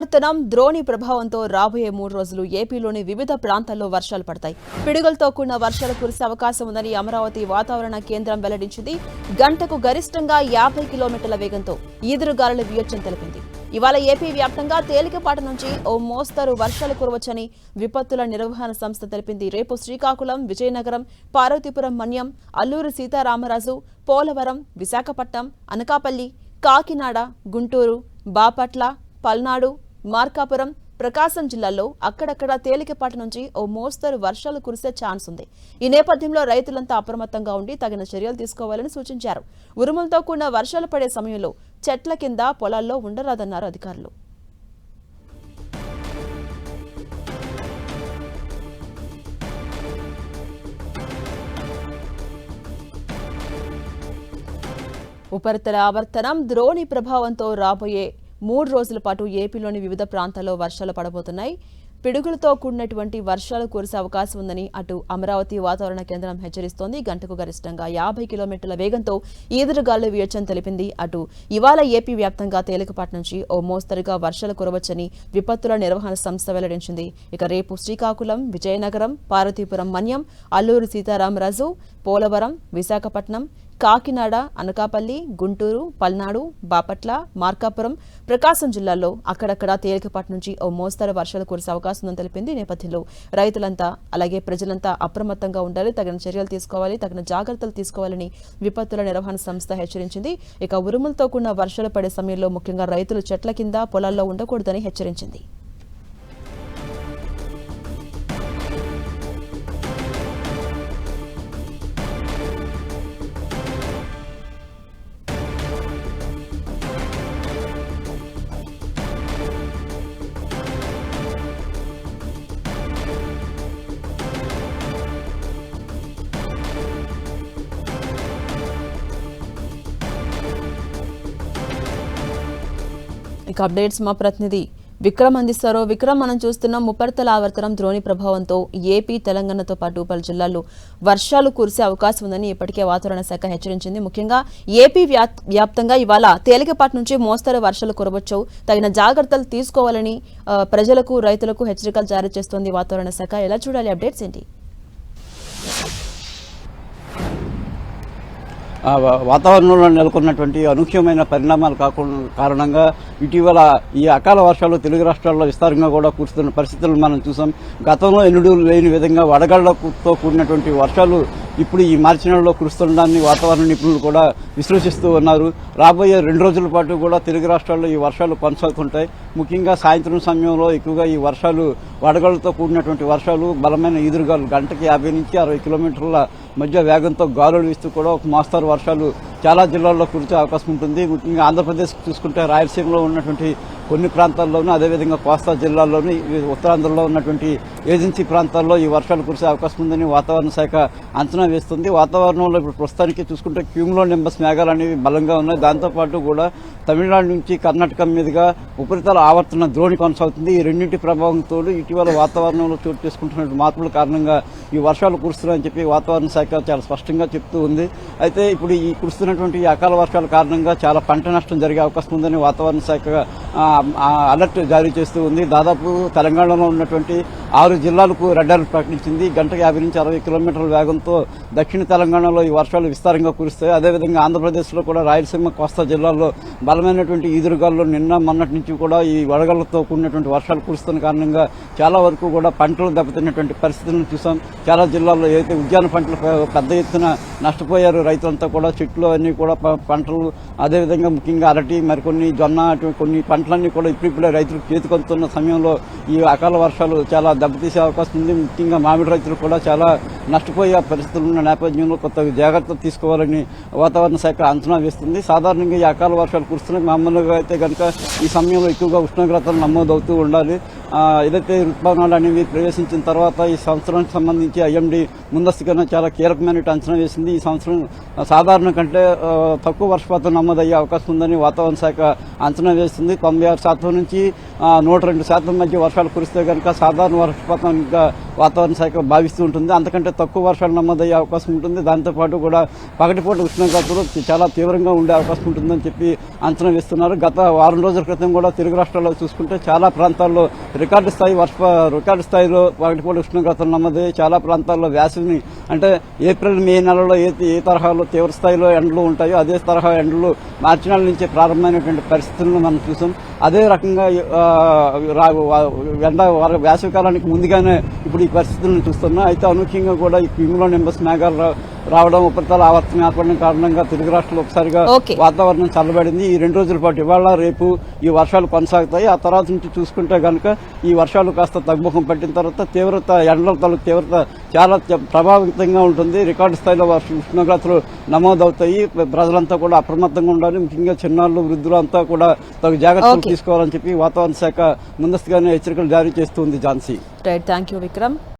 వర్తనం ద్రోణి ప్రభావంతో రాబోయే 3 రోజులు ఏపీలోని వివిధ ప్రాంతాల్లో వర్షాలు పడతాయి. పిడుగులతో కూడిన వర్షాలు కురిసే అవకాశం ఉందని అమరావతి వాతావరణ కేంద్రం వెల్లడించింది. గంటకు గరిష్టంగా 50 కిలోమీటర్ల వేగంతో ఈదురుగాలులు వీయొచ్చని తెలిపింది. ఇవాళ ఏపీ వ్యాప్తంగా తేలికపాటి నుంచి ఓ మోస్తరు వర్షాలు కురవచ్చని విపత్తుల నిర్వహణ సంస్థ తెలిపింది. రేపు శ్రీకాకుళం, విజయనగరం, పార్వతీపురం, మన్యం, అల్లూరు సీతారామరాజు, పోలవరం, విశాఖపట్నం, అనకాపల్లి, కాకినాడ, గుంటూరు, బాపట్ల, పల్నాడు, మార్కాపురం, ప్రకాశం జిల్లాల్లో అక్కడక్కడ తేలికపాటి నుంచి ఓ మోస్తరు వర్షాలు కురిసే ఛాన్స్ ఉంది. ఈ నేపథ్యంలో రైతులంతా అప్రమత్తంగా ఉండి తగిన చర్యలు తీసుకోవాలని సూచించారు. ఉరుములతో కూడిన వర్షాలు పడే సమయంలో చెట్ల కింద పొలాల్లో ఉండరాదన్నారు అధికారులు. ఉపరితల ఆవర్తనం ద్రోణి ప్రభావంతో రాబోయే 3 రోజుల పాటు ఏపీలోని వివిధ ప్రాంతాల్లో వర్షాలు పడబోతున్నాయి. పిడుగులతో కూడినటువంటి వర్షాలు కురిసే అవకాశం ఉందని అటు అమరావతి వాతావరణ కేంద్రం హెచ్చరిస్తోంది. గంటకు గరిష్టంగా 50 కిలోమీటర్ల వేగంతో ఈదురుగాలులు వీయొచ్చని తెలిపింది. అటు ఇవాళ ఏపీ వ్యాప్తంగా తేలికపాటి నుంచి ఓ మోస్తరుగా వర్షాలు కురవచ్చని విపత్తుల నిర్వహణ సంస్థ వెల్లడించింది. ఇక రేపు శ్రీకాకుళం, విజయనగరం, పార్వతీపురం, మన్యం, అల్లూరు సీతారామరాజు, పోలవరం, విశాఖపట్నం, కాకినాడ, అనకాపల్లి, గుంటూరు, పల్నాడు, బాపట్ల, మార్కాపురం, ప్రకాశం జిల్లాల్లో అక్కడక్కడ తేలికపాటి నుంచి ఓ మోస్తరు వర్షాలు కురిసే అవకాశం ఉందని తెలిపింది. నేపథ్యంలో రైతులంతా అలాగే ప్రజలంతా అప్రమత్తంగా ఉండాలి, తగిన చర్యలు తీసుకోవాలి, తగిన జాగ్రత్తలు తీసుకోవాలని విపత్తుల నిర్వహణ సంస్థ హెచ్చరించింది. ఇక ఉరుములతో కూడిన వర్షాలు పడే సమయంలో ముఖ్యంగా రైతులు చెట్ల కింద పొలాల్లో ఉండకూడదని హెచ్చరించింది. ఇక అప్డేట్స్ మా ప్రతినిధి విక్రమ్ అందిస్తారు. విక్రమ్, మనం చూస్తున్నాం ఉపరితల ఆవర్తనం ద్రోణి ప్రభావంతో ఏపీ, తెలంగాణతో పాటు పలు జిల్లాల్లో వర్షాలు కురిసే అవకాశం ఉందని ఇప్పటికే వాతావరణ శాఖ హెచ్చరించింది. ముఖ్యంగా ఏపీ వ్యాప్తంగా ఇవాళ తేలికపాటి నుంచి మోస్తరు వర్షాలు కురవచ్చు, తగిన జాగ్రత్తలు తీసుకోవాలని ప్రజలకు, రైతులకు హెచ్చరికలు జారీ చేస్తోంది వాతావరణ శాఖ. ఎలా చూడాలి, అప్డేట్స్ ఏంటి? వాతావరణంలో నెలకొన్నటువంటి అనూహ్యమైన పరిణామాల కారణంగా ఇటీవల ఈ అకాల వర్షాలు తెలుగు రాష్ట్రాల్లో విస్తారంగా కూడా కురుస్తున్న పరిస్థితులను మనం చూసాం. గతంలో ఎన్నడూ లేని విధంగా వడగళ్లతో కూడినటువంటి వర్షాలు ఇప్పుడు ఈ మార్చి నెలలో కురుస్తుండడాన్ని వాతావరణ నిపుణులు కూడా విశ్లేషిస్తూ ఉన్నారు. రాబోయే 2 రోజుల పాటు కూడా తెలుగు రాష్ట్రాల్లో ఈ వర్షాలు కొనసాగుతుంటాయి. ముఖ్యంగా సాయంత్రం సమయంలో ఎక్కువగా ఈ వర్షాలు వడగళ్లతో కూడినటువంటి వర్షాలు, బలమైన ఈదురుగాలు గంటకి 50 నుంచి 60 కిలోమీటర్ల మధ్య వేగంతో గాలులు వీస్తూ కూడా ఒక మోస్తరు వర్షాలు చాలా జిల్లాల్లో కురిసే అవకాశం ఉంటుంది. ముఖ్యంగా ఆంధ్రప్రదేశ్ చూసుకుంటే రాయలసీమలో ఉన్నటువంటి కొన్ని ప్రాంతాల్లోనూ, అదేవిధంగా కోస్తా జిల్లాల్లోనూ, ఉత్తరాంధ్రలో ఉన్నటువంటి ఏజెన్సీ ప్రాంతాల్లో ఈ వర్షాలు కురిసే అవకాశం ఉందని వాతావరణ శాఖ అంచనా వేస్తుంది. వాతావరణంలో ఇప్పుడు ప్రస్తుతానికి చూసుకుంటే క్యూములో నింబస్ మేఘాలు అనేవి బలంగా ఉన్నాయి. దాంతోపాటు కూడా తమిళనాడు నుంచి కర్ణాటక మీదుగా ఉపరితల ఆవర్తన ద్రోణి కొనసాగుతుంది. ఈ రెండింటి ప్రభావంతో ఇటీవల వాతావరణంలో చోటు చేసుకుంటున్న మార్పుల కారణంగా ఈ వర్షాలు కురుస్తున్నాయని చెప్పి వాతావరణ శాఖ చాలా స్పష్టంగా చెప్తూ ఉంది. అయితే ఇప్పుడు ఈ కురుస్తున్నటువంటి ఈ అకాల వర్షాల కారణంగా చాలా పంట నష్టం జరిగే అవకాశం ఉందని వాతావరణ శాఖ అలర్ట్ జారీ చేస్తూ ఉంది. దాదాపు తెలంగాణలో ఉన్నటువంటి 6 జిల్లాలకు రెడ్ అలర్ట్ ప్రకటించింది. గంటకు 50 నుంచి 60 కిలోమీటర్ల వేగంతో దక్షిణ తెలంగాణలో ఈ వర్షాలు విస్తారంగా కురుస్తాయి. అదేవిధంగా ఆంధ్రప్రదేశ్లో కూడా రాయలసీమ, కోస్తా జిల్లాల్లో బలమైనటువంటి ఈదురుగాల్లో నిన్న మొన్నటి నుంచి కూడా ఈ వడగళ్లతో కూడినటువంటి వర్షాలు కురుస్తున్న కారణంగా చాలా వరకు కూడా పంటలు దెబ్బతిన్నటువంటి పరిస్థితులను చూసాం. చాలా జిల్లాల్లో ఏదైతే ఉద్యాన పంటలు పెద్ద ఎత్తున నష్టపోయారు రైతులంతా కూడా. చెట్లు అన్ని కూడా పంటలు, అదేవిధంగా ముఖ్యంగా అరటి, మరికొన్ని జొన్న, కొన్ని పంటలన్నీ కూడా ఇప్పుడిప్పుడే రైతులకు చేతికొస్తున్న సమయంలో ఈ అకాల వర్షాలు చాలా దెబ్బతీసే అవకాశం ఉంది. ముఖ్యంగా మామిడి రైతులు కూడా చాలా నష్టపోయే పరిస్థితులు ఉన్న నేపథ్యంలో కొత్త జాగ్రత్తలు తీసుకోవాలని వాతావరణ శాఖ అంచనా వేస్తుంది. సాధారణంగా ఈ అకాల వర్షాలు కురుస్తున్నాయి. మామూలుగా అయితే కనుక ఈ సమయంలో ఎక్కువగా ఉష్ణోగ్రతలు నమోదవుతూ ఉండాలి. ఏదైతే ఋతుపవనాలు అనేవి ప్రవేశించిన తర్వాత ఈ సంవత్సరానికి సంబంధించి ఐఎండీ ముందస్తుగానే చాలా కీలకమైన అంచనా వేసింది. ఈ సంవత్సరం సాధారణ కంటే తక్కువ వర్షపాతం నమోదయ్యే అవకాశం ఉందని వాతావరణ శాఖ అంచనా వేస్తుంది. 96% నుంచి 102% మధ్య వర్షాలు కురిస్తే కనుక సాధారణ వర్షపాతంగా వాతావరణ శాఖ భావిస్తూ ఉంటుంది. అంతకంటే తక్కువ వర్షాలు నమోదయ్యే అవకాశం ఉంటుంది. దాంతోపాటు కూడా పగటిపూట ఉష్ణోగ్రతలు చాలా తీవ్రంగా ఉండే అవకాశం ఉంటుందని చెప్పి అంచనా వేస్తున్నారు. గత వారం రోజుల క్రితం కూడా తెలుగు రాష్ట్రాల్లో చూసుకుంటే చాలా ప్రాంతాల్లో రికార్డు స్థాయిలో పగటిపూట ఉష్ణోగ్రతలు నమోదయ్యాయి. చాలా ప్రాంతాల్లో వేసవిని అంటే ఏప్రిల్ మే నెలలో ఏ తరహాలో తీవ్ర స్థాయిలో ఎండలు ఉంటాయో అదే తరహా ఎండలు మార్చి నెల నుంచే ప్రారంభమైనటువంటి పరిస్థితులను మనం చూసాం. అదే రకంగా వేసవి కాలానికి ముందుగానే ఇప్పుడు ఈ పరిస్థితులను చూస్తున్నాం. అయితే అనూహ్యంగా కూడా ఈ క్యూములో నింబస్ మేఘాలు రావడం, ఉపరితల ఆవర్తనం ఏర్పడడం కారణంగా తెలుగు రాష్ట్రాల్లో ఒకసారిగా వాతావరణం చల్లబడింది. ఈ 2 రోజుల పాటు ఇవాళ రేపు ఈ వర్షాలు కొనసాగుతాయి. ఆ తర్వాత నుంచి చూసుకుంటే కనుక ఈ వర్షాలు కాస్త తగ్గుముఖం పట్టిన తర్వాత ఎండల తాలూకు తీవ్రత చాలా ప్రభావితంగా ఉంటుంది. రికార్డు స్థాయిలో ఉష్ణోగ్రతలు నమోదవుతాయి. ప్రజలంతా కూడా అప్రమత్తంగా ఉండాలి. ముఖ్యంగా చిన్నారులు, వృద్ధులు అంతా కూడా తగు జాగ్రత్తలు తీసుకోవాలని చెప్పి వాతావరణ శాఖ ముందస్తుగానే హెచ్చరికలు జారీ చేస్తుంది. Jhansi. Right, thank you Vikram.